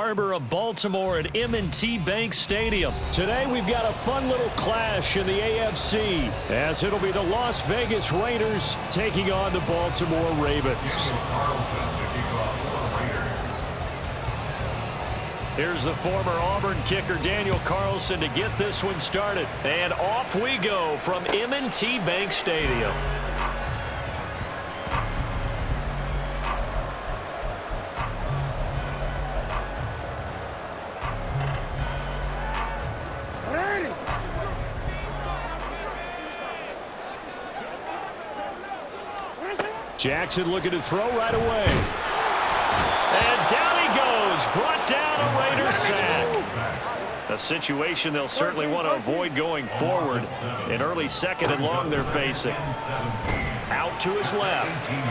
harbor of Baltimore at M&T Bank Stadium. Today we've got a fun little clash in the AFC, as it'll be the Las Vegas Raiders taking on the Baltimore Ravens. Here's the former Auburn kicker Daniel Carlson to get this one started. And off we go from M&T Bank Stadium. Jackson looking to throw right away. And down he goes. Brought down a Raider sack. A situation they'll certainly want to avoid going forward. An early second and long they're facing. Out to his left. And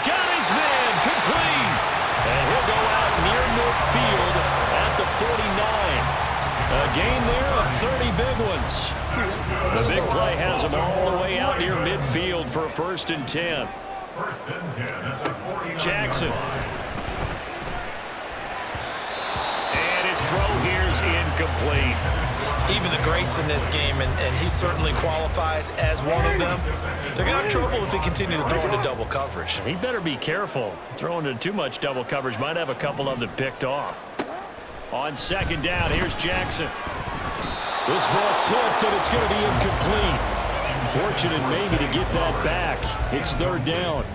got his man complete. And he'll go out near midfield at the 49. A gain there of 30 big ones. The big play has him all the way out near midfield for a 1st and 10. Jackson. And his throw here's incomplete. Even the greats in this game, and he certainly qualifies as one of them, they're going to have trouble if they continue to throw into double coverage. He better be careful. Throwing into too much double coverage might have a couple of them picked off. On 2nd down, here's Jackson. This ball tipped, and it's going to be incomplete. Fortunate maybe to get that back. It's 3rd down.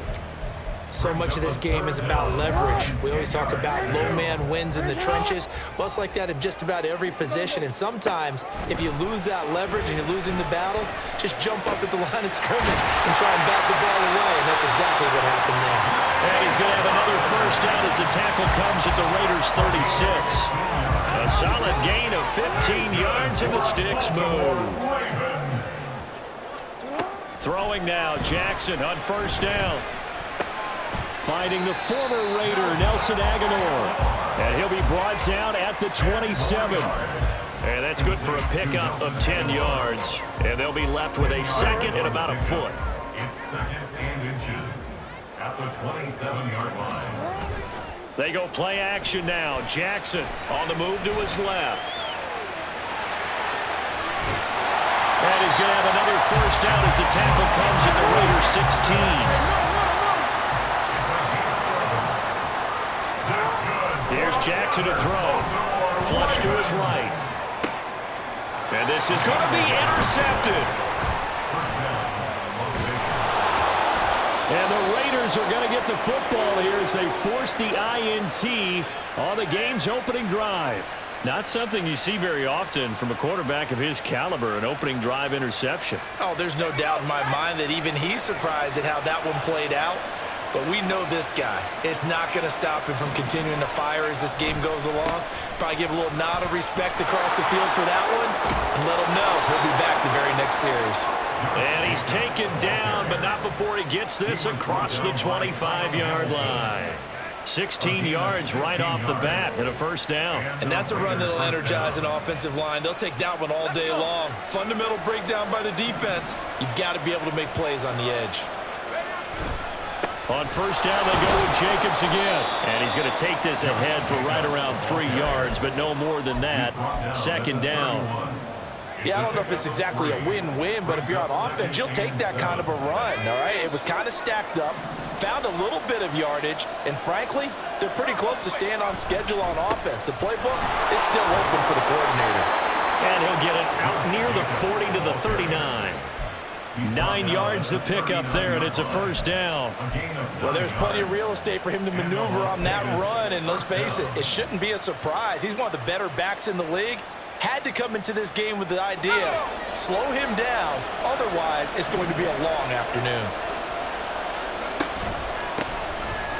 So much of this game is about leverage. We always talk about low man wins in the trenches. Well, it's like that in just about every position. And sometimes, if you lose that leverage and you're losing the battle, just jump up at the line of scrimmage and try and bat the ball away. And that's exactly what happened there. And he's going to have another 1st down as the tackle comes at the Raiders' 36. A solid gain of 15 yards and the sticks move. Throwing now, Jackson on 1st down. Finding the former Raider, Nelson Aguilar. And he'll be brought down at the 27. And that's good for a pickup of 10 yards. And they'll be left with a 2nd and about a foot. It's 2nd and inches at the 27-yard line. They go play action now. Jackson on the move to his left. And he's going to have another 1st down as the tackle comes at the Raiders' 16. Here's Jackson to throw. Flush to his right. And this is going to be intercepted. And the Raiders are going to get the football here as they force the INT on the game's opening drive. Not something you see very often from a quarterback of his caliber, an opening drive interception. Oh, there's no doubt in my mind that even he's surprised at how that one played out. But we know this guy. It's not going to stop him from continuing to fire as this game goes along. Probably give a little nod of respect across the field for that one and let him know he'll be back the very next series. And he's taken down, but not before he gets this across the 25-yard line. 16 yards right off the bat and a 1st down. And that's a run that'll energize an offensive line. They'll take that one all day long. Fundamental breakdown by the defense. You've got to be able to make plays on the edge. On 1st down, they go with Jacobs again. And he's going to take this ahead for right around 3 yards, but no more than that. 2nd down. Yeah, I don't know if it's exactly a win-win, but if you're on offense, you'll take that kind of a run, all right? It was kind of stacked up, found a little bit of yardage, and frankly, they're pretty close to staying on schedule on offense. The playbook is still open for the coordinator. And he'll get it out near the 40 to the 39. 9 yards to pick up there, and it's a 1st down. Well, there's plenty of real estate for him to maneuver on that run, and let's face it, it shouldn't be a surprise. He's one of the better backs in the league. Had to come into this game with the idea, slow him down, otherwise it's going to be a long afternoon.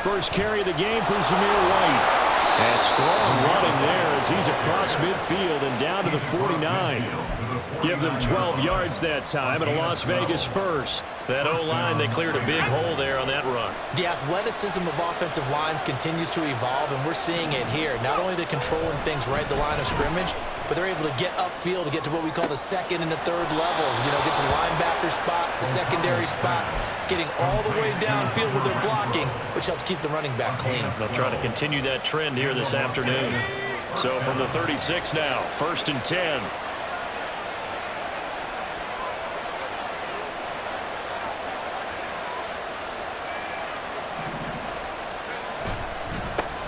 First carry of the game for Zamir White. And strong running there as he's across midfield and down to the 49. Give them 12 yards that time and a Las Vegas first. That O-line, they cleared a big hole there on that run. The athleticism of offensive lines continues to evolve, and we're seeing it here. Not only are they controlling things right at the line of scrimmage, but they're able to get upfield to get to what we call the second and the third levels. You know, get to the linebacker spot, the secondary spot, getting all the way downfield with their blocking, which helps keep the running back clean. They'll try to continue that trend here this afternoon. So from the 36 now, 1st and 10.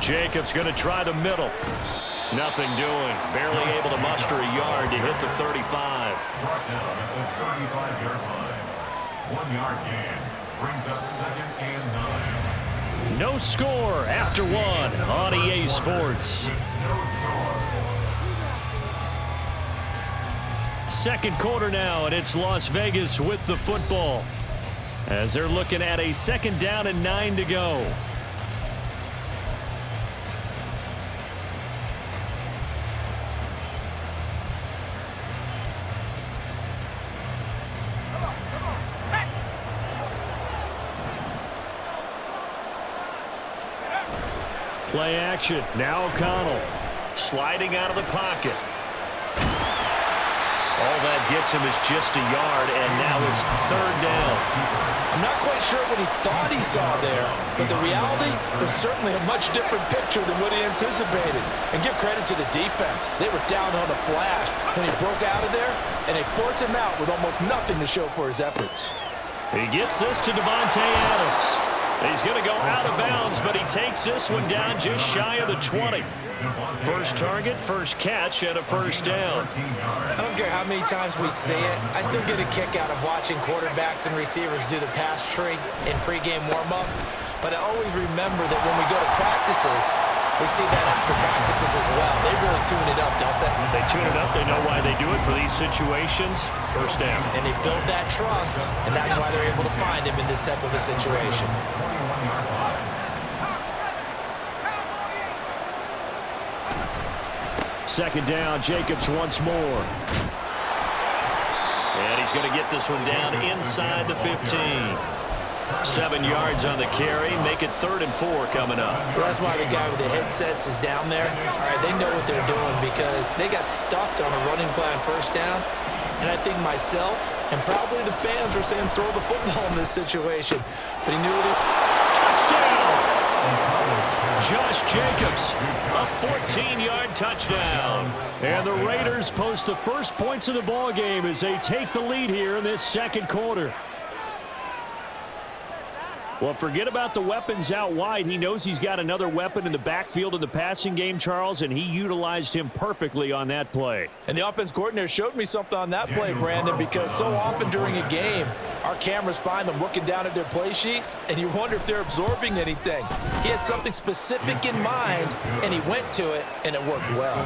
Jacobs going to try the middle. Nothing doing. Barely able to muster a yard to hit the 35. Brought down at the 35-yard line. 1 yard gain. Brings up 2nd and 9. No score after 1 on EA Sports. No score. Second quarter now, and it's Las Vegas with the football. As they're looking at a 2nd down and 9 to go. Play action. Now O'Connell sliding out of the pocket. All that gets him is just a yard, and now it's 3rd down. I'm not quite sure what he thought he saw there, but the reality was certainly a much different picture than what he anticipated. And give credit to the defense. They were down on the flash when he broke out of there, and they forced him out with almost nothing to show for his efforts. He gets this to Devontae Adams. He's going to go out of bounds, but he takes this one down just shy of the 20. First target, first catch, and a 1st down. I don't care how many times we see it. I still get a kick out of watching quarterbacks and receivers do the pass tree in pregame warm-up. But I always remember that when we go to practices, we see that after practices as well. They really tune it up, don't they? They tune it up. They know why they do it for these situations. 1st down. And they build that trust, and that's why they're able to find him in this type of a situation. 21-yard line. Second down, Jacobs once more. And he's going to get this one down inside the 15. 7 yards on the carry. Make it 3rd and 4 coming up. Well, that's why the guy with the headsets is down there. All right, they know what they're doing because they got stuffed on a running play on 1st down. And I think myself and probably the fans were saying throw the football in this situation. But he knew it. Touchdown! Josh Jacobs, a 14-yard touchdown. And the Raiders post the first points of the ball game as they take the lead here in this 2nd quarter. Well, forget about the weapons out wide. He knows he's got another weapon in the backfield in the passing game, Charles, and he utilized him perfectly on that play. And the offense coordinator showed me something on that play, Brandon, because so often during a game, our cameras find them looking down at their play sheets, and you wonder if they're absorbing anything. He had something specific in mind, and he went to it, and it worked well.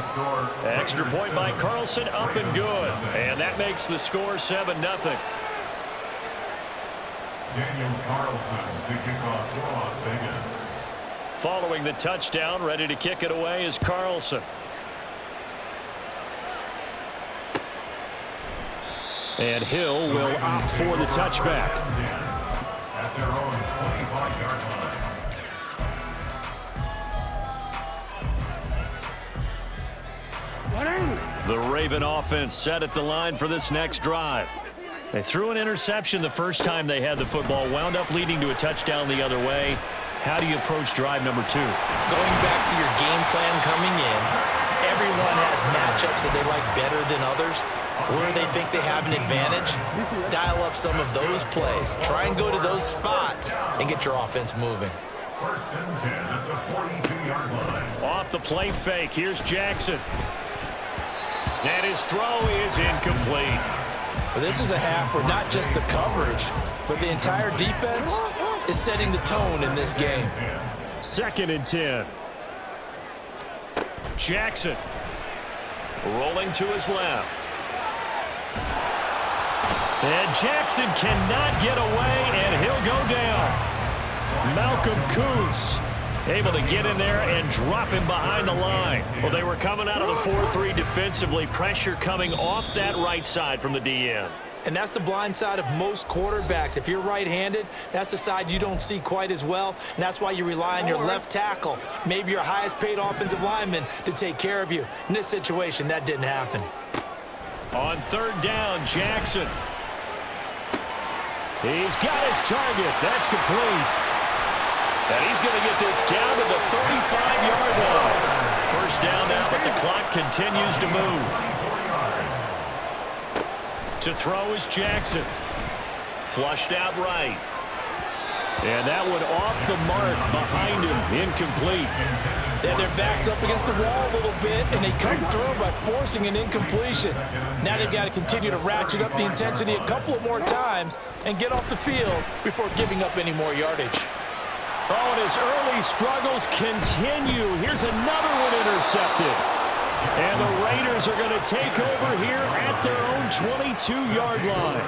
Extra point by Carlson, up and good. And that makes the score 7-0. Daniel Carlson to kick off for Las Vegas. Following the touchdown, ready to kick it away is Carlson. And Hill will opt for the touchback. At their own 25-yard line. The Raven offense set at the line for this next drive. They threw an interception the first time they had the football, wound up leading to a touchdown the other way. How do you approach drive number 2? Going back to your game plan coming in, everyone has matchups that they like better than others. Where they think they have an advantage, dial up some of those plays. Try and go to those spots and get your offense moving. 1st and 10 at the 42-yard line. Off the play fake, here's Jackson. And his throw is incomplete. But this is a half where not just the coverage, but the entire defense is setting the tone in this game. 2nd and 10. Jackson rolling to his left. And Jackson cannot get away, and he'll go down. Malcolm Kuntz Able to get in there and drop him behind the line. Well, they were coming out of the 4-3 defensively. Pressure coming off that right side from the DN. And that's the blind side of most quarterbacks. If you're right-handed, that's the side you don't see quite as well, and that's why you rely on your left tackle, maybe your highest-paid offensive lineman, to take care of you. In this situation, that didn't happen. On third down, Jackson. He's got his target. That's complete. And he's going to get this down to the 35-yard line. First down now, but the clock continues to move. To throw is Jackson. Flushed out right. And that one off the mark behind him. Incomplete. Yeah, their back's up against the wall a little bit, and they come through by forcing an incompletion. Now they've got to continue to ratchet up the intensity a couple of more times and get off the field before giving up any more yardage. Oh, and his early struggles continue. Here's another one intercepted. And the Raiders are going to take over here at their own 22-yard line.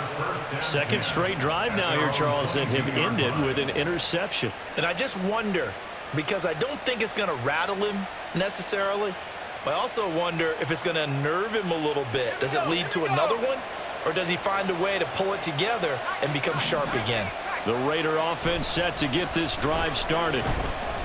Second straight drive now here, Charles, that have ended with an interception. And I just wonder, because I don't think it's going to rattle him necessarily, but I also wonder if it's going to unnerve him a little bit. Does it lead to another one, or does he find a way to pull it together and become sharp again? The Raider offense set to get this drive started.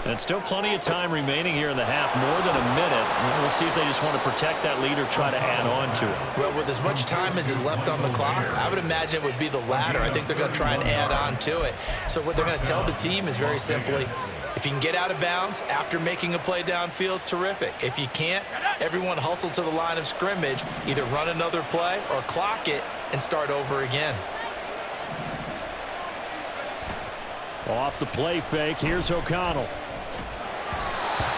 And still plenty of time remaining here in the half, more than a minute. We'll see if they just want to protect that lead or try to add on to it. Well, with as much time as is left on the clock, I would imagine it would be the latter. I think they're going to try and add on to it. So what they're going to tell the team is very simply, if you can get out of bounds after making a play downfield, terrific. If you can't, everyone hustle to the line of scrimmage, either run another play or clock it and start over again. Off the play fake, here's O'Connell.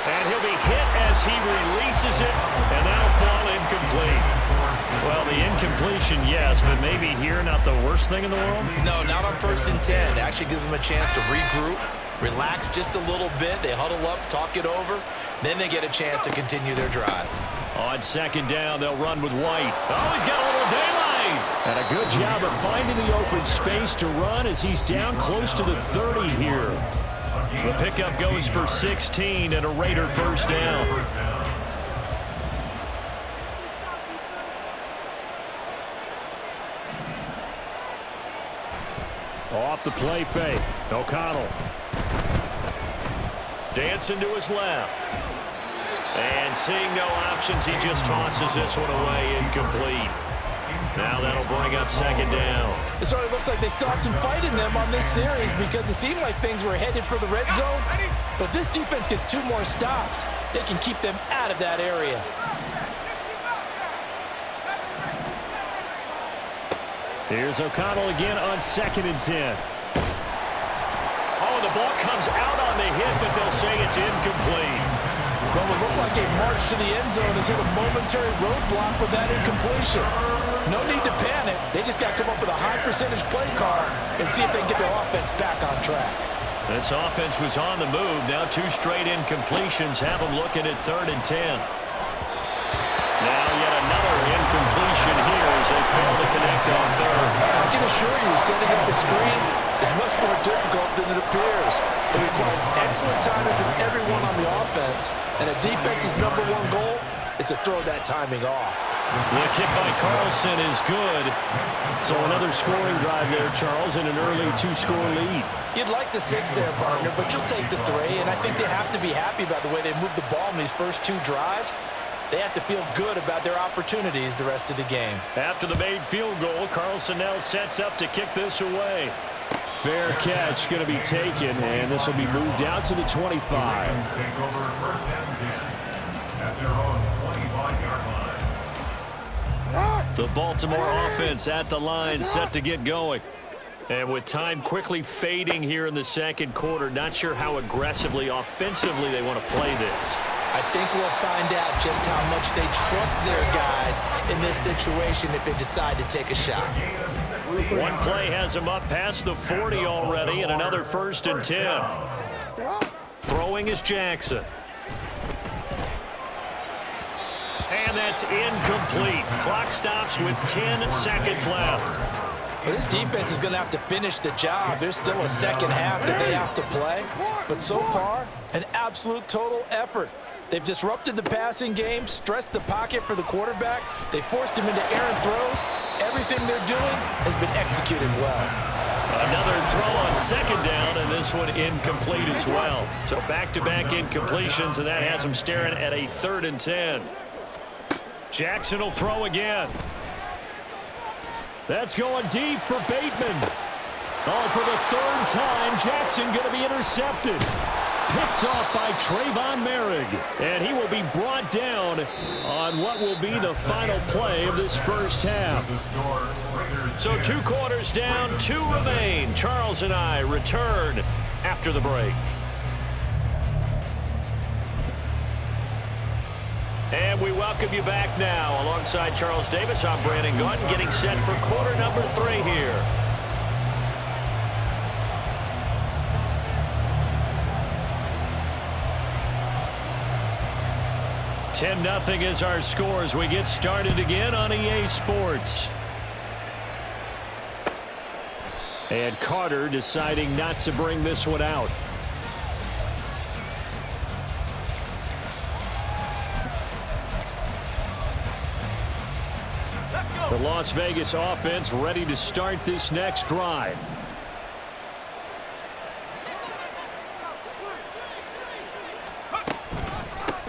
And he'll be hit as he releases it, and that'll fall incomplete. Well, the incompletion, yes, but maybe here not the worst thing in the world? No, not on 1st and 10. It actually gives them a chance to regroup, relax just a little bit. They huddle up, talk it over. Then they get a chance to continue their drive. On second down, they'll run with White. Oh, he's got a little daylight. And a good job of finding the open space to run as he's down close to the 30 here. The pickup goes for 16 and a Raider first down. Off the play fake, O'Connell. Dancing to his left. And seeing no options, he just tosses this one away, incomplete. Now that'll bring up second down. It sort of looks like they stopped some fight in them on this series because it seemed like things were headed for the red zone. But this defense gets 2 more stops. They can keep them out of that area. Here's O'Connell again on 2nd and 10. Oh, the ball comes out on the hit, but they'll say it's incomplete. Well, it looked like a march to the end zone has hit a momentary roadblock with that incompletion. No need to panic. They just got to come up with a high percentage play call and see if they can get their offense back on track. This offense was on the move. Now 2 straight incompletions have them looking at 3rd and 10. Now yet another incompletion here as they fail to connect on 3rd. I can assure you, setting up the screen is much more difficult than it appears. It requires excellent timing from everyone on the offense, and a defense's #1 goal is to throw that timing off. The kick by Carlson is good. So another scoring drive there, Charles, and an early 2-score lead. You'd like the 6 there, partner, but you'll take the 3, and I think they have to be happy about the way they moved the ball in these first 2 drives. They have to feel good about their opportunities the rest of the game. After the made field goal, Carlson now sets up to kick this away. Fair catch going to be taken, and this will be moved out to the 25. Take over 1st and 10 at their own 25-yard line. The Baltimore offense at the line, set to get going. And with time quickly fading here in the second quarter, not sure how aggressively, offensively they want to play this. I think we'll find out just how much they trust their guys in this situation if they decide to take a shot. One play has him up past the 40 already, and another 1st and 10. Throwing is Jackson. And that's incomplete. Clock stops with 10 seconds left. Well, this defense is going to have to finish the job. There's still a second half that they have to play. But so far, an absolute total effort. They've disrupted the passing game, stressed the pocket for the quarterback. They forced him into errant throws. Everything they're doing has been executed well. Another throw on second down, and this one incomplete as well. So back-to-back incompletions, and that has them staring at a 3rd and 10. Jackson will throw again. That's going deep for Bateman. Oh, for the 3rd time, Jackson going to be intercepted. Picked off by Trayvon Merrick. And he will be brought down on what will be the final play of this first half. So 2 quarters down, 2 remain. Charles and I return after the break. And we welcome you back now. Alongside Charles Davis, I'm Brandon Gaudin, getting set for quarter number 3 here. $10-0 is our score as we get started again on EA Sports. And Carter deciding not to bring this one out. The Las Vegas offense ready to start this next drive.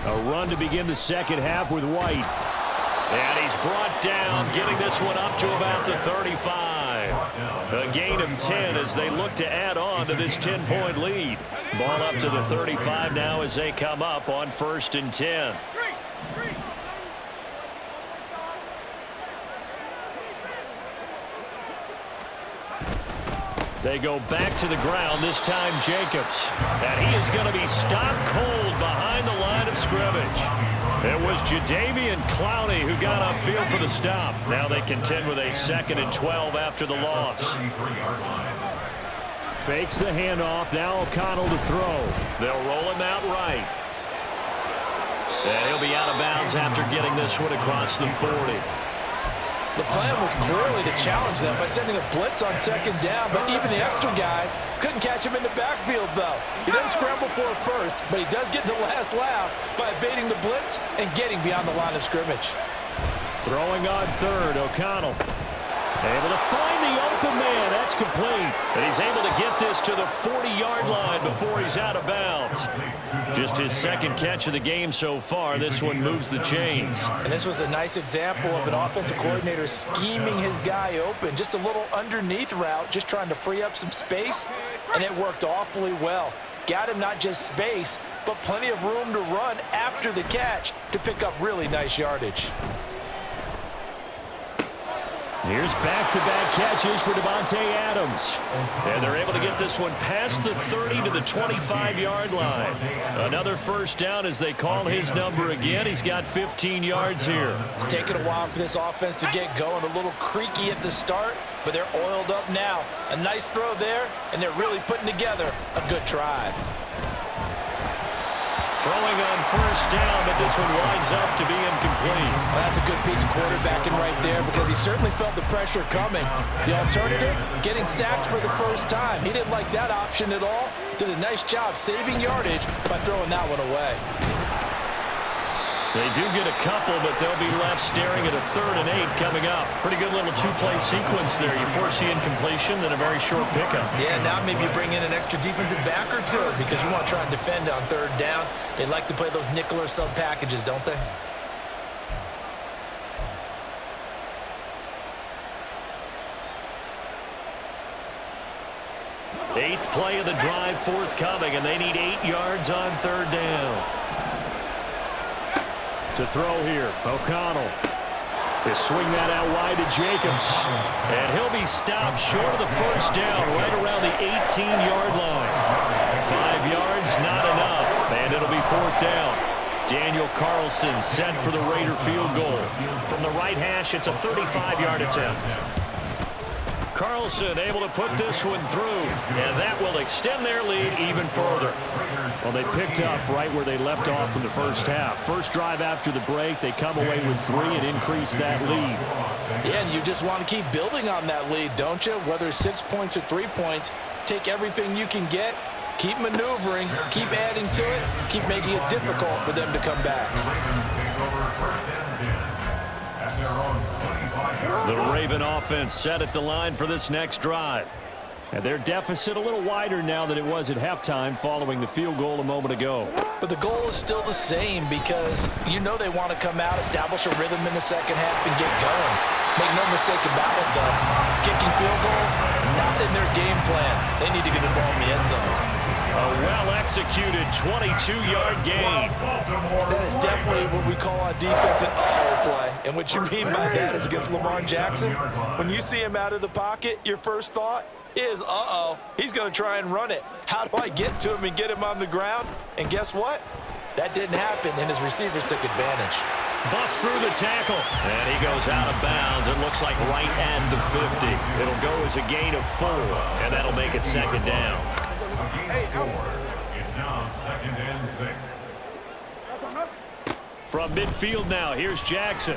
A run to begin the second half with White. And he's brought down, getting this one up to about the 35. A gain of 10 as they look to add on to this 10-point lead. Ball up to the 35 now as they come up on 1st and 10. They go back to the ground, this time Jacobs. And he is going to be stopped cold behind the line of scrimmage. It was Jadeveon Clowney who got upfield for the stop. Now they contend with a 2nd and 12 after the loss. Fakes the handoff, now O'Connell to throw. They'll roll him out right. And he'll be out of bounds after getting this one across the 40. The plan was clearly to challenge them by sending a blitz on 2nd down, but even the extra guys couldn't catch him in the backfield, though. He doesn't scramble for a first, but he does get the last laugh by evading the blitz and getting beyond the line of scrimmage. Throwing on 3rd, O'Connell. Able to find the open man. That's complete. And he's able to get this to the 40-yard line before he's out of bounds. Just his 2nd catch of the game so far. This one moves the chains. And this was a nice example of an offensive coordinator scheming his guy open. Just a little underneath route, just trying to free up some space, and it worked awfully well. Got him not just space, but plenty of room to run after the catch to pick up really nice yardage. Here's back-to-back catches for Devontae Adams. And they're able to get this one past the 30 to the 25-yard line. Another first down as they call his number again. He's got 15 yards here. It's taken a while for this offense to get going. A little creaky at the start, but they're oiled up now. A nice throw there, and they're really putting together a good drive. Throwing on 1st down, but this one winds up to be incomplete. Well, that's a good piece of quarterbacking right there because he certainly felt the pressure coming. The alternative, getting sacked for the first time. He didn't like that option at all. Did a nice job saving yardage by throwing that one away. They do get a couple, but they'll be left staring at a 3rd and 8 coming up. Pretty good little 2-play sequence there. You force the incompletion, then a very short pickup. Yeah, now maybe you bring in an extra defensive back or 2 because you want to try and defend on 3rd down. They like to play those nickel or sub packages, don't they? Eighth play of the drive forthcoming, and they need 8 yards on 3rd down. To throw here, O'Connell. They swing that out wide to Jacobs. And he'll be stopped short of the first down right around the 18-yard line. 5 yards, not enough. And it'll be 4th down. Daniel Carlson set for the Raider field goal. From the right hash, it's a 35-yard attempt. Carlson able to put this one through, and that will extend their lead even further. Well, they picked up right where they left off in the first half. First drive after the break, they come away with 3 and increase that lead. Yeah, and you just want to keep building on that lead, don't you? Whether it's 6 points or 3 points, take everything you can get, keep maneuvering, keep adding to it, keep making it difficult for them to come back. The Raven offense set at the line for this next drive. And their deficit a little wider now than it was at halftime following the field goal a moment ago. But the goal is still the same because you know they want to come out, establish a rhythm in the second half, and get going. Make no mistake about it, though. Kicking field goals, not in their game plan. They need to get the ball in the end zone. A well-executed 22-yard gain. That is definitely what we call on defense an uh-oh play. And what you mean by that is against Lamar Jackson, when you see him out of the pocket, your first thought is, uh-oh, he's going to try and run it. How do I get to him and get him on the ground? And guess what? That didn't happen, and his receivers took advantage. Bust through the tackle, and he goes out of bounds. It looks like right at the 50. It'll go as a gain of 4, and that'll make it second down. It's now 2nd and 6. From midfield now, here's Jackson.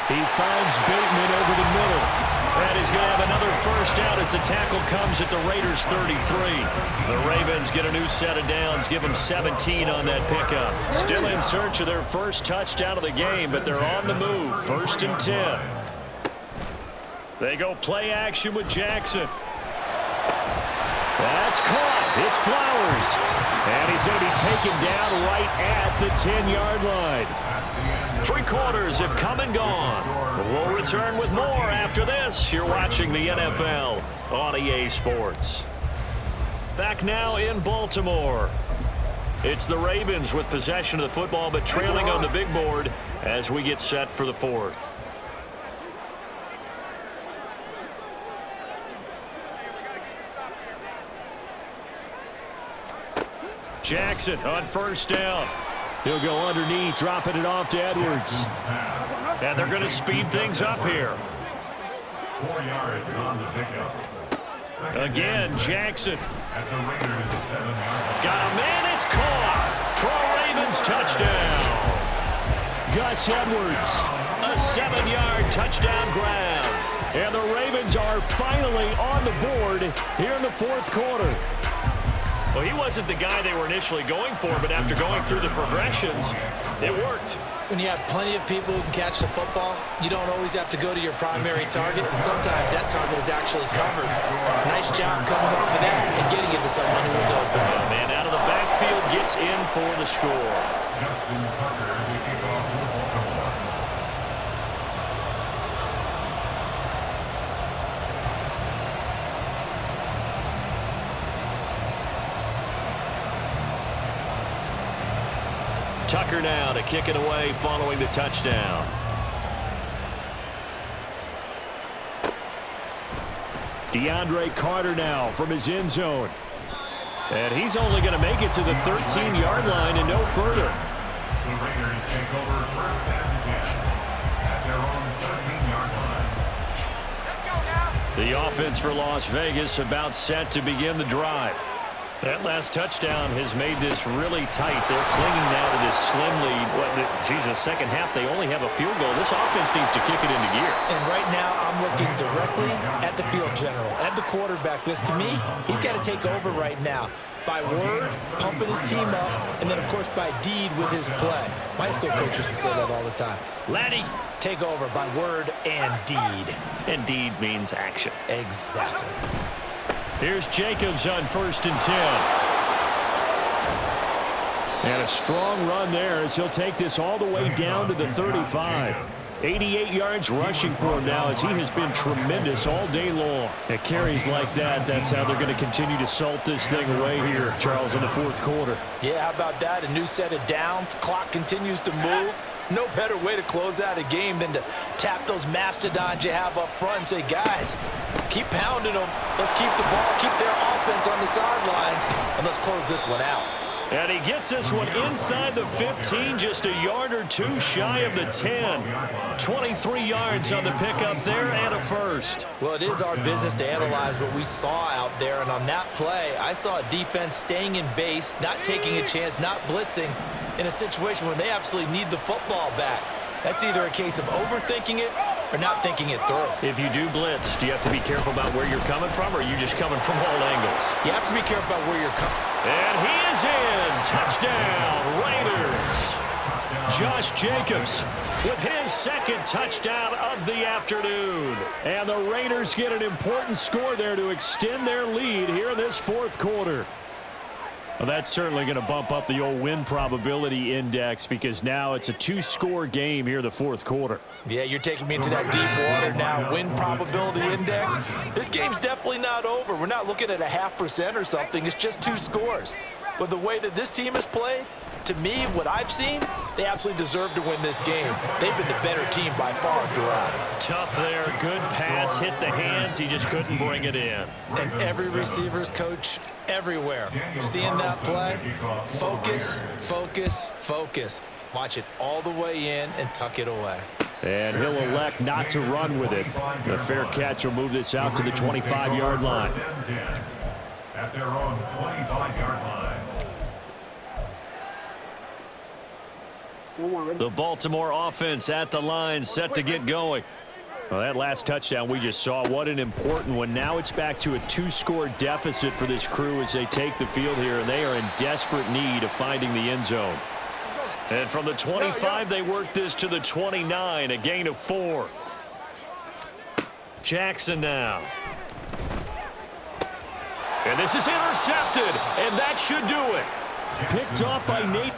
He finds Bateman over the middle. And he's going to have another first down as the tackle comes at the Raiders' 33. The Ravens get a new set of downs, give them 17 on that pickup. Still in search of their first touchdown of the game, but they're on the move. 1st and 10. They go play action with Jackson. That's caught. It's Flowers. And he's going to be taken down right at the 10-yard line. 3 quarters have come and gone. We'll return with more after this. You're watching the NFL on EA Sports. Back now in Baltimore. It's the Ravens with possession of the football, but trailing on the big board as we get set for the 4th. Jackson on first down. He'll go underneath, dropping it off to Edwards. And they're going to speed things up here. 4 yards on the pickup. Again, Jackson. At the Raiders' 7-yard line. Got a man, it's caught for a Ravens touchdown. Gus Edwards. A 7-yard touchdown grab. And the Ravens are finally on the board here in the 4th quarter. Well, he wasn't the guy they were initially going for, but after going through the progressions, it worked. When you have plenty of people who can catch the football, you don't always have to go to your primary target, and sometimes that target is actually covered. Nice job coming up with that and getting it to someone who was open. Oh, man, out of the backfield gets in for the score. Justin Tucker to kick off for Baltimore. Tucker now to kick it away following the touchdown. DeAndre Carter now from his end zone. And he's only going to make it to the 13-yard line and no further. The Raiders take over 1st and 10 at their own 13-yard line. The offense for Las Vegas about set to begin the drive. That last touchdown has made this really tight. They're clinging now to this slim lead. Second half, they only have a field goal. This offense needs to kick it into gear. And right now, I'm looking directly at the field general, at the quarterback, because to me, he's got to take over right now. By word, pumping his team up, and then, of course, by deed with his play. My high school coach used to say that all the time. Laddie, take over by word and deed. And deed means action. Exactly. Here's Jacobs on 1st and 10. And a strong run there as he'll take this all the way down to the 35. 88 yards rushing for him now as he has been tremendous all day long. At carries like that, that's how they're going to continue to salt this thing away here, Charles, in the 4th quarter. Yeah, how about that? A new set of downs. Clock continues to move. No better way to close out a game than to tap those mastodons you have up front and say, guys, keep pounding them. Let's keep the ball, keep their offense on the sidelines, and let's close this one out. And he gets this one inside the 15, just a yard or two shy of the 10. 23 yards on the pickup there and a first. Well, it is our business to analyze what we saw out there, and on that play, I saw a defense staying in base, not taking a chance, not blitzing in a situation when they absolutely need the football back. That's either a case of overthinking it or not thinking it through. If you do blitz, do you have to be careful about where you're coming from, or are you just coming from all angles? You have to be careful about where you're coming. And he is in. Touchdown, Raiders. Josh Jacobs with his second touchdown of the afternoon. And the Raiders get an important score there to extend their lead here in this fourth quarter. Well, that's certainly going to bump up the old win probability index because now it's a two-score game here in the fourth quarter. Yeah, you're taking me into that deep water now. Win probability index. This game's definitely not over. We're not looking at a 0.5% or something. It's just 2 scores. But the way that this team has played, to me, what I've seen, they absolutely deserve to win this game. They've been the better team by far throughout. Tough there. Good pass. Hit the hands. He just couldn't bring it in. And every receiver's coach everywhere. Seeing that play, focus, focus, focus. Watch it all the way in and tuck it away. And he'll elect not to run with it. The fair catch will move this out to the 25-yard line. At their own 25-yard line. The Baltimore offense at the line, set to get going. Well, that last touchdown we just saw, what an important one. Now it's back to a 2-score deficit for this crew as they take the field here, and they are in desperate need of finding the end zone. And from the 25, they work this to the 29, a gain of 4. Jackson now. And this is intercepted, and that should do it. Picked off by Nate.